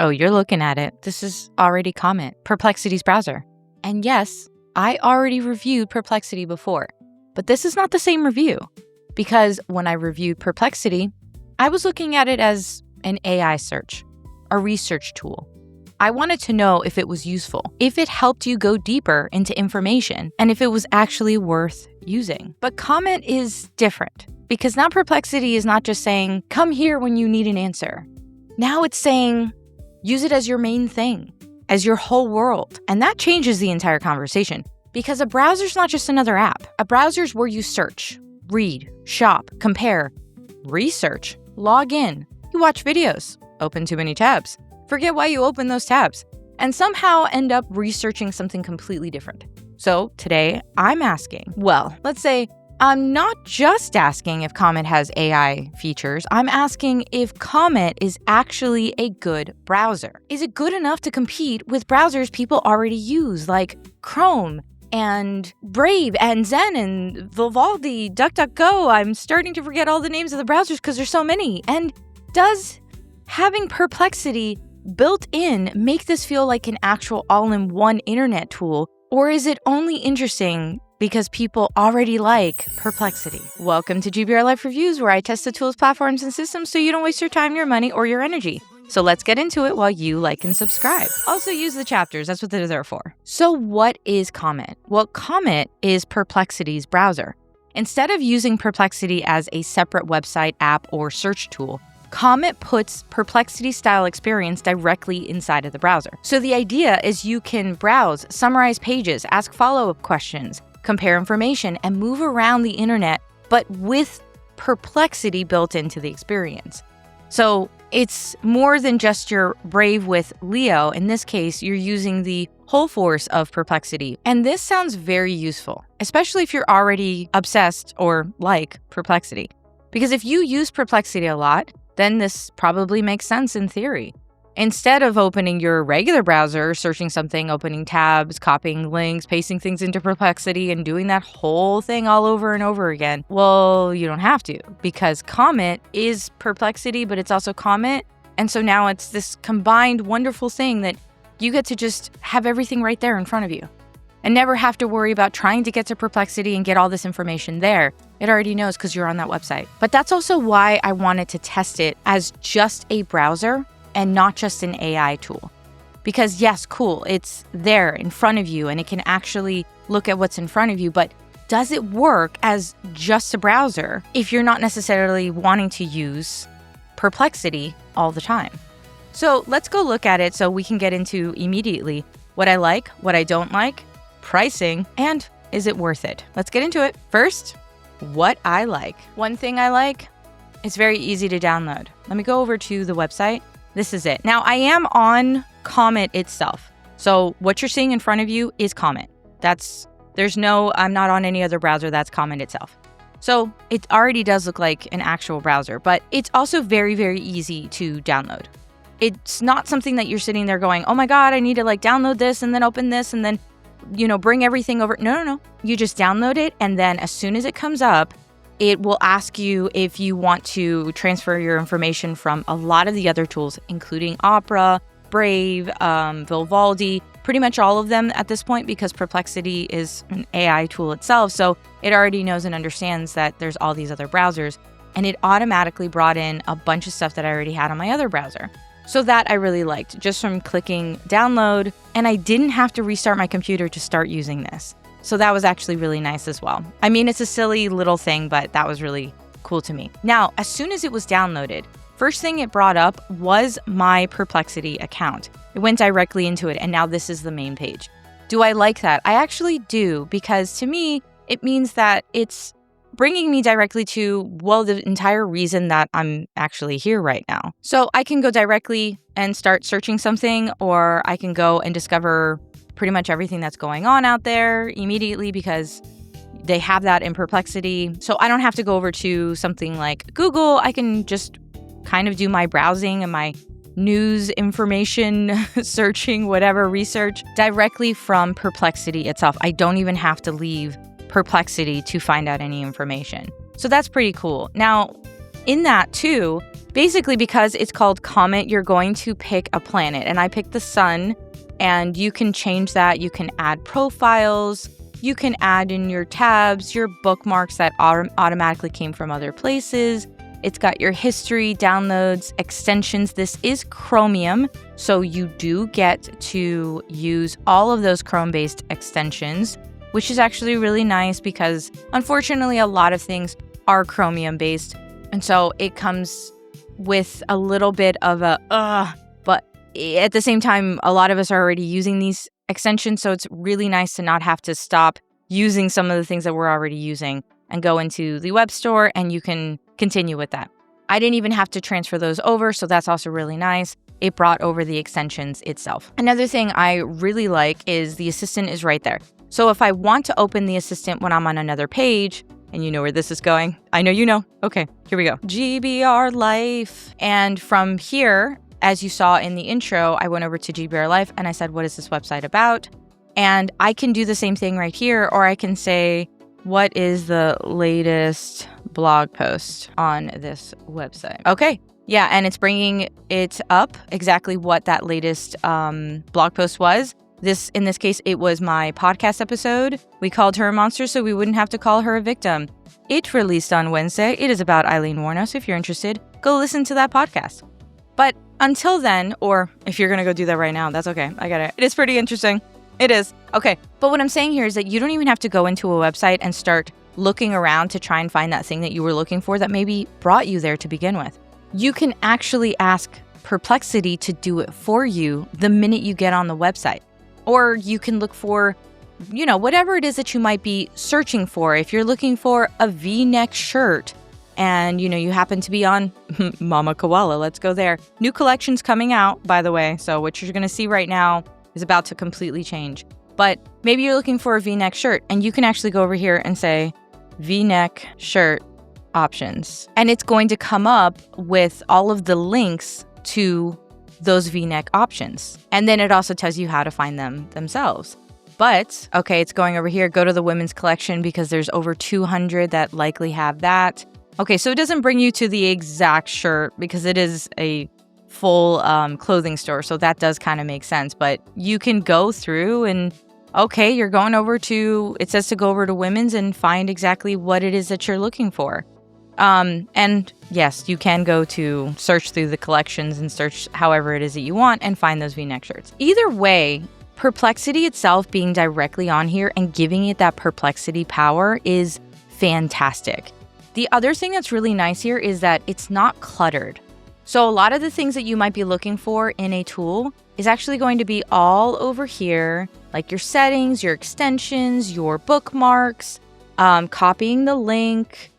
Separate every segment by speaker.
Speaker 1: Oh, you're looking at it. This is already Comet, Perplexity's browser. And yes, I already reviewed Perplexity before, but this is not the same review because when I reviewed Perplexity, I was looking at it as an AI search, a research tool. I wanted to know if it was useful, if it helped you go deeper into information, and if it was actually worth using. But Comet is different because now Perplexity is not just saying, come here when you need an answer. Now it's saying, use it as your main thing, as your whole world. And that changes the entire conversation because a browser's not just another app. A browser's where you search, read, shop, compare, research, log in. You watch videos, open too many tabs, forget why you open those tabs, and somehow end up researching something completely different. So today I'm asking, well, let's say I'm not just asking if Comet has AI features. I'm asking if Comet is actually a good browser. Is it good enough to compete with browsers people already use, like Chrome and Brave and Zen and Vivaldi, DuckDuckGo? I'm starting to forget all the names of the browsers because there's so many. And does having Perplexity built in make this feel like an actual all-in-one internet tool, or is it only interesting because people already like Perplexity? Welcome to GBRLIFE Reviews, where I test the tools, platforms, and systems so you don't waste your time, your money, or your energy. So let's get into it while you like and subscribe. Also use the chapters, that's what they're there for. So what is Comet? Well, Comet is Perplexity's browser. Instead of using Perplexity as a separate website, app, or search tool, Comet puts Perplexity-style experience directly inside of the browser. So the idea is you can browse, summarize pages, ask follow-up questions, compare information, and move around the internet, but with Perplexity built into the experience. So it's more than just your Brave with Leo. In this case, you're using the whole force of Perplexity. And this sounds very useful, especially if you're already obsessed or like Perplexity. Because if you use Perplexity a lot, then this probably makes sense in theory. Instead of opening your regular browser, searching something, opening tabs, copying links, pasting things into Perplexity, and doing that whole thing all over and over again, well, you don't have to, because Comet is Perplexity, but it's also Comet. And so now it's this combined wonderful thing that you get to just have everything right there in front of you and never have to worry about trying to get to Perplexity and get all this information there. It already knows because you're on that website. But that's also why I wanted to test it as just a browser and not just an AI tool. Because yes, cool, it's there in front of you and it can actually look at what's in front of you, but does it work as just a browser if you're not necessarily wanting to use Perplexity all the time? So let's go look at it so we can get into immediately what I like, what I don't like, pricing, and is it worth it? Let's get into it. First, what I like. One thing I like, it's very easy to download. Let me go over to the website. This is it. Now, I am on Comet itself. So what you're seeing in front of you is Comet. I'm not on any other browser, that's Comet itself. So it already does look like an actual browser, but it's also very, very easy to download. It's not something that you're sitting there going, oh my God, I need to download this and then open this and then bring everything over. No. You just download it. And then as soon as it comes up, it will ask you if you want to transfer your information from a lot of the other tools, including Opera, Brave, Vivaldi, pretty much all of them at this point, because Perplexity is an AI tool itself. So it already knows and understands that there's all these other browsers. And it automatically brought in a bunch of stuff that I already had on my other browser. So that I really liked, just from clicking download, and I didn't have to restart my computer to start using this. So that was actually really nice as well. I mean, it's a silly little thing, but that was really cool to me. Now, as soon as it was downloaded, first thing it brought up was my Perplexity account. It went directly into it, and now this is the main page. Do I like that? I actually do, because to me, it means that it's bringing me directly to, the entire reason that I'm actually here right now. So I can go directly and start searching something, or I can go and discover pretty much everything that's going on out there immediately because they have that in Perplexity. So I don't have to go over to something like Google. I can just kind of do my browsing and my news information searching, whatever research directly from Perplexity itself. I don't even have to leave Perplexity to find out any information. So that's pretty cool. Now, in that too, basically because it's called Comet, you're going to pick a planet. And I picked the sun, and you can change that. You can add profiles. You can add in your tabs, your bookmarks that automatically came from other places. It's got your history, downloads, extensions. This is Chromium, so you do get to use all of those Chrome-based extensions, which is actually really nice because unfortunately a lot of things are Chromium-based. And so it comes with a little bit of but at the same time, a lot of us are already using these extensions, so it's really nice to not have to stop using some of the things that we're already using and go into the web store and you can continue with that. I didn't even have to transfer those over, so that's also really nice. It brought over the extensions itself. Another thing I really like is the assistant is right there. So if I want to open the assistant when I'm on another page, and you know where this is going, I know you know. Okay, here we go. GBRLIFE. And from here, as you saw in the intro, I went over to GBRLIFE and I said, what is this website about? And I can do the same thing right here, or I can say, what is the latest blog post on this website? Okay. Yeah, and it's bringing it up exactly what that latest blog post was. In this case, it was my podcast episode. We called her a monster so we wouldn't have to call her a victim. It released on Wednesday. It is about Eileen Wuornos. If you're interested, go listen to that podcast. But until then, or if you're going to go do that right now, that's okay. I get it. It is pretty interesting. It is. Okay. But what I'm saying here is that you don't even have to go into a website and start looking around to try and find that thing that you were looking for that maybe brought you there to begin with. You can actually ask Perplexity to do it for you the minute you get on the website. Or you can look for, whatever it is that you might be searching for. If you're looking for a V-neck shirt and, you happen to be on Mama Koala, let's go there. New collections coming out, by the way. So what you're going to see right now is about to completely change. But maybe you're looking for a V-neck shirt and you can actually go over here and say V-neck shirt options. And it's going to come up with all of the links to those V-neck options. And then it also tells you how to find them themselves. But, okay, it's going over here. Go to the women's collection because there's over 200 that likely have that. Okay, so it doesn't bring you to the exact shirt because it is a full clothing store. So that does kind of make sense. But you can go through and, okay, you're going over to, it says to go over to women's and find exactly what it is that you're looking for. And yes, you can go to search through the collections and search however it is that you want and find those V-neck shirts. Either way, Perplexity itself being directly on here and giving it that Perplexity power is fantastic. The other thing that's really nice here is that it's not cluttered. So a lot of the things that you might be looking for in a tool is actually going to be all over here, like your settings, your extensions, your bookmarks, copying the link,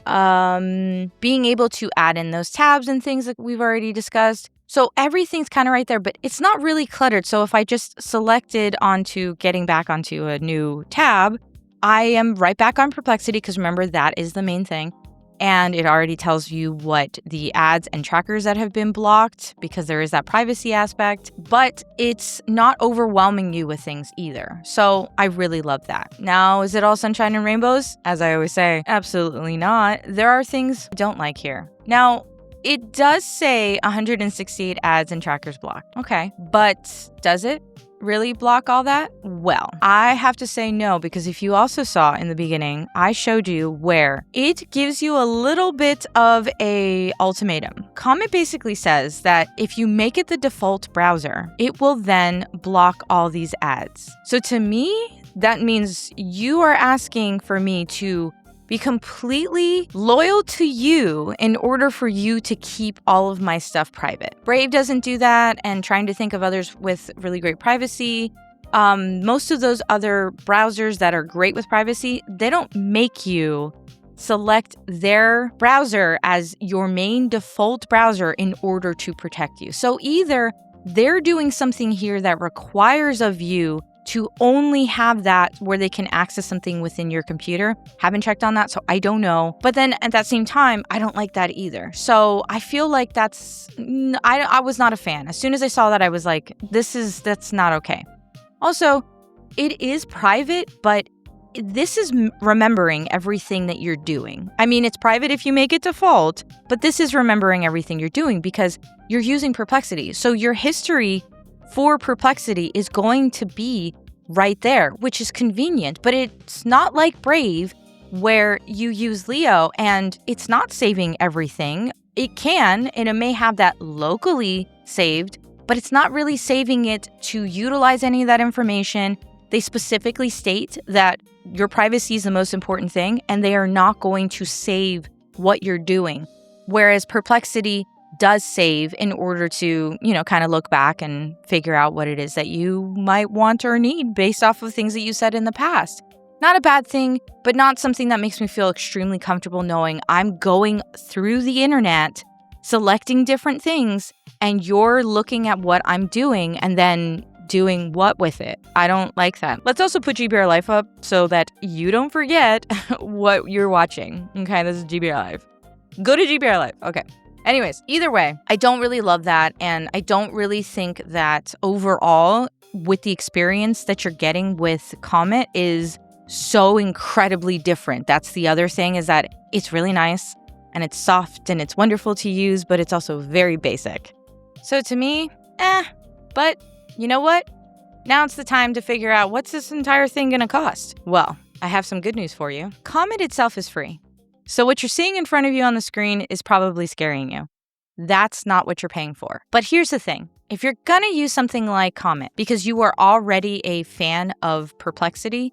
Speaker 1: being able to add in those tabs and things that we've already discussed. So everything's kind of right there, but it's not really cluttered. So if I just selected onto getting back onto a new tab, I am right back on Perplexity because remember, that is the main thing. And it already tells you what the ads and trackers that have been blocked because there is that privacy aspect, but it's not overwhelming you with things either. So I really love that. Now, is it all sunshine and rainbows? As I always say, absolutely not. There are things I don't like here. Now, it does say 168 ads and trackers blocked. Okay, but does it really block all that? Well, I have to say no, because if you also saw in the beginning, I showed you where it gives you a little bit of a ultimatum. Comet basically says that if you make it the default browser, it will then block all these ads. So to me, that means you are asking for me to be completely loyal to you in order for you to keep all of my stuff private. Brave doesn't do that, and trying to think of others with really great privacy. Most of those other browsers that are great with privacy, they don't make you select their browser as your main default browser in order to protect you. So either they're doing something here that requires of you to only have that where they can access something within your computer. Haven't checked on that, so I don't know. But then at that same time, I don't like that either. So I feel like I was not a fan. As soon as I saw that, I was like, that's not okay. Also, it is private, but this is remembering everything that you're doing. I mean, it's private if you make it default, but this is remembering everything you're doing because you're using Perplexity. So your history for Perplexity is going to be right there, which is convenient, but it's not like Brave where you use Leo and it's not saving everything. It can, and it may have that locally saved, but it's not really saving it to utilize any of that information. They specifically state that your privacy is the most important thing, and they are not going to save what you're doing. Whereas Perplexity does save in order to, kind of look back and figure out what it is that you might want or need based off of things that you said in the past. Not a bad thing, but not something that makes me feel extremely comfortable knowing I'm going through the internet, selecting different things, and you're looking at what I'm doing and then doing what with it. I don't like that. Let's also put GBRLIFE up so that you don't forget what you're watching. Okay, this is GBRLIFE. Go to GBRLIFE. Okay. Anyways, either way, I don't really love that. And I don't really think that overall, with the experience that you're getting with Comet is so incredibly different. That's the other thing, is that it's really nice and it's soft and it's wonderful to use, but it's also very basic. So to me, but you know what? Now it's the time to figure out, what's this entire thing going to cost? Well, I have some good news for you. Comet itself is free. So what you're seeing in front of you on the screen is probably scaring you. That's not what you're paying for. But here's the thing. If you're going to use something like Comet because you are already a fan of Perplexity,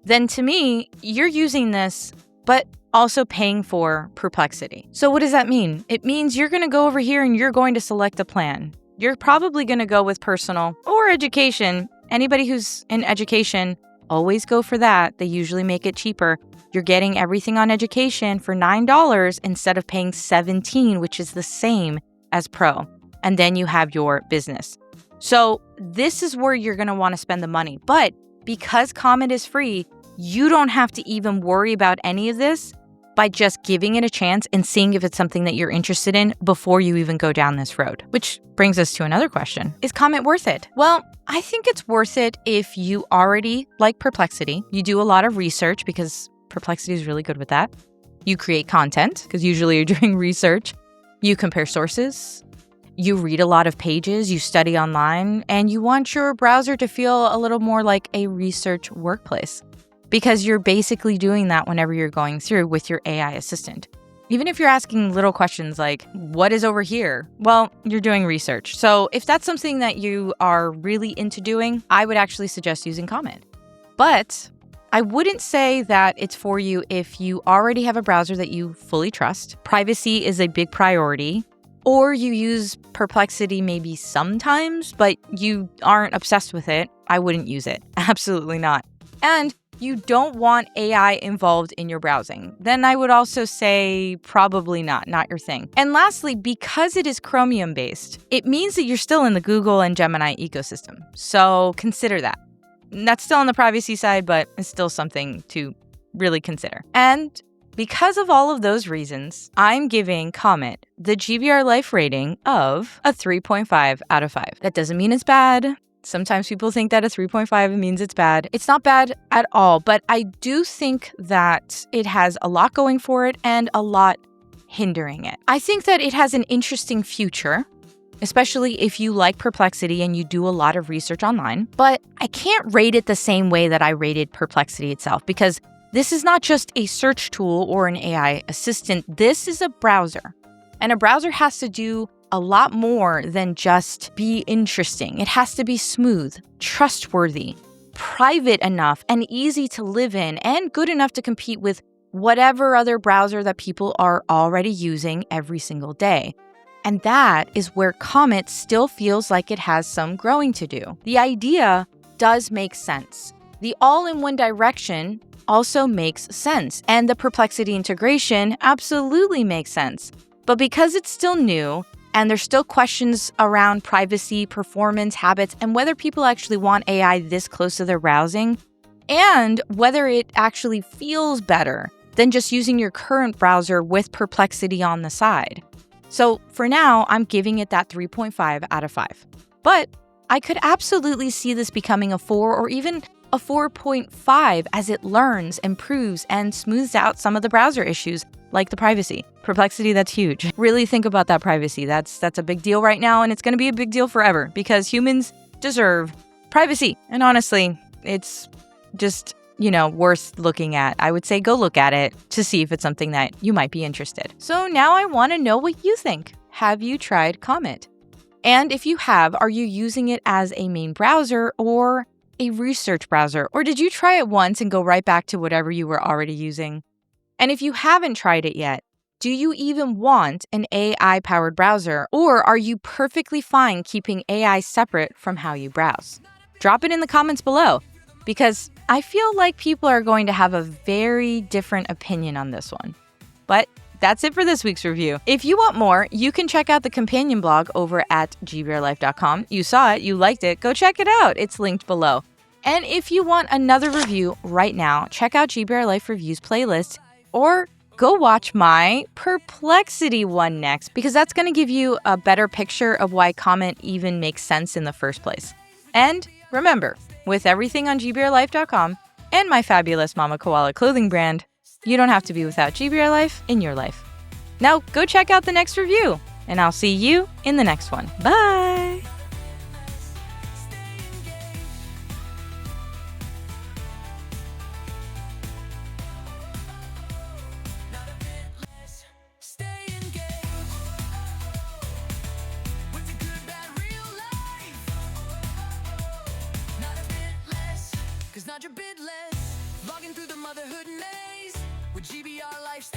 Speaker 1: then to me, you're using this, but also paying for Perplexity. So what does that mean? It means you're going to go over here and you're going to select a plan. You're probably going to go with personal or education. Anybody who's in education, always go for that. They usually make it cheaper. You're getting everything on education for $9 instead of paying $17, which is the same as Pro. And then you have your business. So this is where you're going to want to spend the money. But because Comet is free, you don't have to even worry about any of this by just giving it a chance and seeing if it's something that you're interested in before you even go down this road. Which brings us to another question. Is Comet worth it? Well, I think it's worth it if you already like Perplexity. You do a lot of research because Perplexity is really good with that. You create content because usually you're doing research. You compare sources. You read a lot of pages. You study online. And you want your browser to feel a little more like a research workplace, because you're basically doing that whenever you're going through with your AI assistant. Even if you're asking little questions like, what is over here? Well, you're doing research. So if that's something that you are really into doing, I would actually suggest using Comet. But I wouldn't say that it's for you if you already have a browser that you fully trust. Privacy is a big priority. Or you use Perplexity maybe sometimes, but you aren't obsessed with it. I wouldn't use it. Absolutely not. And you don't want AI involved in your browsing, then I would also say probably not your thing. And lastly, because it is Chromium based, it means that you're still in the Google and Gemini ecosystem. So consider that. That's still on the privacy side, but it's still something to really consider. And because of all of those reasons, I'm giving Comet the GBRLIFE rating of a 3.5 out of 5. That doesn't mean it's bad. Sometimes people think that a 3.5 means it's bad. It's not bad at all, but I do think that it has a lot going for it and a lot hindering it. I think that it has an interesting future, especially if you like Perplexity and you do a lot of research online. But I can't rate it the same way that I rated Perplexity itself, because this is not just a search tool or an AI assistant. This is a browser. And a browser has to do a lot more than just be interesting. It has to be smooth, trustworthy, private enough, and easy to live in, and good enough to compete with whatever other browser that people are already using every single day. And that is where Comet still feels like it has some growing to do. The idea does make sense. The all-in-one direction also makes sense. And the Perplexity integration absolutely makes sense. But because it's still new, and there's still questions around privacy, performance, habits, and whether people actually want AI this close to their browsing, and whether it actually feels better than just using your current browser with Perplexity on the side. So for now, I'm giving it that 3.5 out of 5. But I could absolutely see this becoming a 4 or even a 4.5 as it learns, improves, and smooths out some of the browser issues, like the privacy. Perplexity, that's huge. Really think about that privacy. That's a big deal right now, and it's going to be a big deal forever because humans deserve privacy. And honestly, it's just, worth looking at. I would say go look at it to see if it's something that you might be interested. So now I want to know what you think. Have you tried Comet? And if you have, are you using it as a main browser or a research browser? Or did you try it once and go right back to whatever you were already using? And if you haven't tried it yet, do you even want an AI-powered browser? Or are you perfectly fine keeping AI separate from how you browse? Drop it in the comments below, because I feel like people are going to have a very different opinion on this one. But that's it for this week's review. If you want more, you can check out the companion blog over at GBRLIFE.com. You saw it, you liked it, go check it out. It's linked below. And if you want another review right now, check out GBRLIFE Reviews playlist or go watch my Perplexity one next, because that's going to give you a better picture of why Comet even makes sense in the first place. And remember, with everything on GBRLIFE.com and my fabulous Mama Koala clothing brand, you don't have to be without GBRLIFE in your life. Now go check out the next review, and I'll see you in the next one. Bye!
Speaker 2: Not your bit less, logging through the motherhood maze with GBR Life.